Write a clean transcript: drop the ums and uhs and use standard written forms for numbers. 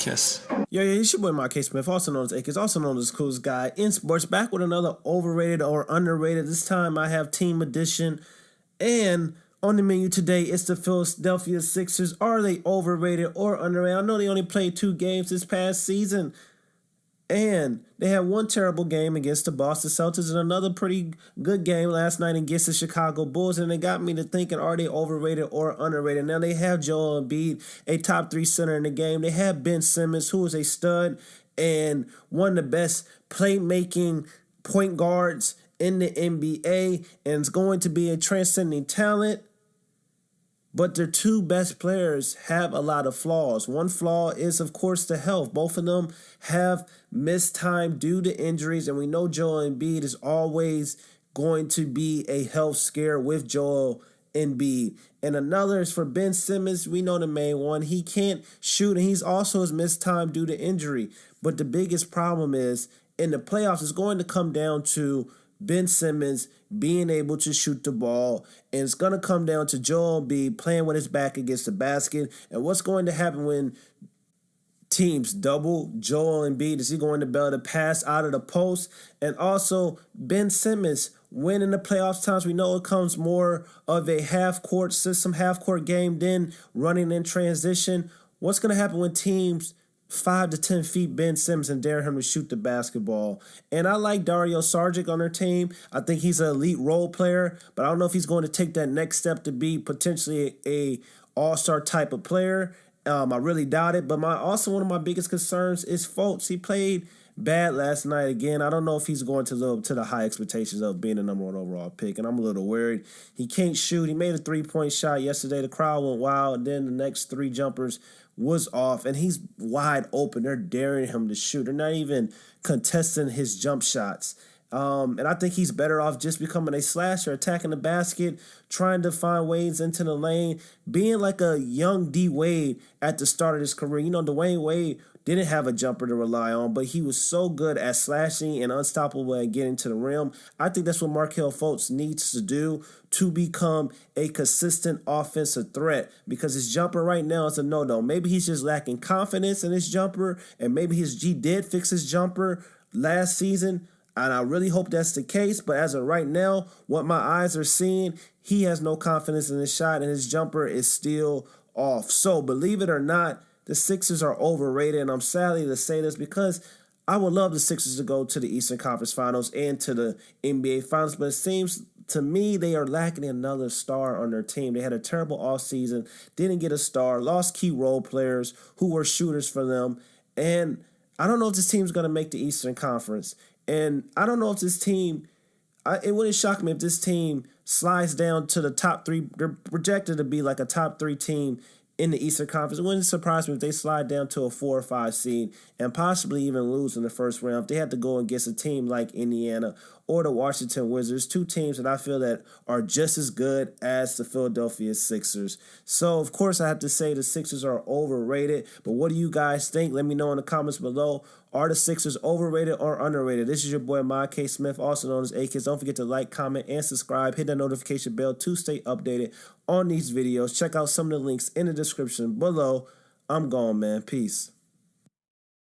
Kiss. Yo, it's your boy Mark K. Smith, also known as Akers, also known as Coolest Guy in Sports, back with another overrated or underrated. This time I have Team Edition, and on the menu today it's the Philadelphia Sixers. Are they overrated or underrated? I know they only played 2 games this past season, and they had one terrible game against the Boston Celtics and another pretty good game last night against the Chicago Bulls. And it got me to thinking, are they overrated or underrated? Now, they have Joel Embiid, a top 3 center in the game. They have Ben Simmons, who is a stud and one of the best playmaking point guards in the NBA and is going to be a transcending talent. But their 2 best players have a lot of flaws. One flaw is, of course, the health. Both of them have missed time due to injuries, and we know Joel Embiid is always going to be a health scare with Joel Embiid. And another is for Ben Simmons. We know the main one. He can't shoot, and he's also has missed time due to injury. But the biggest problem is, in the playoffs, it's going to come down to Ben Simmons being able to shoot the ball, and it's going to come down to Joel Embiid playing with his back against the basket. And what's going to happen when teams double Joel Embiid? Is he going to be able to pass out of the post? And also, Ben Simmons, when in the playoffs times, we know it comes more of a half-court system, half-court game, then running in transition. What's going to happen when teams 5 to 10 feet Ben Simmons and dare him to shoot the basketball? And I like Dario Saric on their team. I think he's an elite role player, but I don't know if he's going to take that next step to be potentially a all-star type of player. I really doubt it. But also one of my biggest concerns is Fultz. He played bad last night again. I don't know if he's going to live up to the high expectations of being the number 1 overall pick, and I'm a little worried. He can't shoot. He made a 3-point shot yesterday. The crowd went wild. Then the next 3 jumpers was off, and he's wide open. They're daring him to shoot. They're not even contesting his jump shots. And I think he's better off just becoming a slasher, attacking the basket, trying to find ways into the lane, being like a young D. Wade at the start of his career. You know, Dwayne Wade didn't have a jumper to rely on, but he was so good at slashing and unstoppable at getting to the rim. I think that's what Markelle Fultz needs to do to become a consistent offensive threat, because his jumper right now is a no-no. Maybe he's just lacking confidence in his jumper, and maybe he did fix his jumper last season, and I really hope that's the case. But as of right now, what my eyes are seeing, he has no confidence in his shot, and his jumper is still off. So believe it or not, the Sixers are overrated, and I'm sadly to say this because I would love the Sixers to go to the Eastern Conference Finals and to the NBA Finals, but it seems to me they are lacking another star on their team. They had a terrible offseason, didn't get a star, lost key role players who were shooters for them, and I don't know if this team's going to make the Eastern Conference. And I don't know if this team, it wouldn't shock me if this team slides down to the top 3. They're projected to be like a top 3 team in the Eastern Conference. It wouldn't surprise me if they slide down to a 4 or 5 seed and possibly even lose in the first round. If they had to go against a team like Indiana or the Washington Wizards, 2 teams that I feel that are just as good as the Philadelphia Sixers. So, of course, I have to say the Sixers are overrated. But what do you guys think? Let me know in the comments below. Are the Sixers overrated or underrated? This is your boy, Mark K. Smith, also known as A-Kids. Don't forget to like, comment, and subscribe. Hit that notification bell to stay updated on these videos. Check out some of the links in the description below. I'm gone, man. Peace.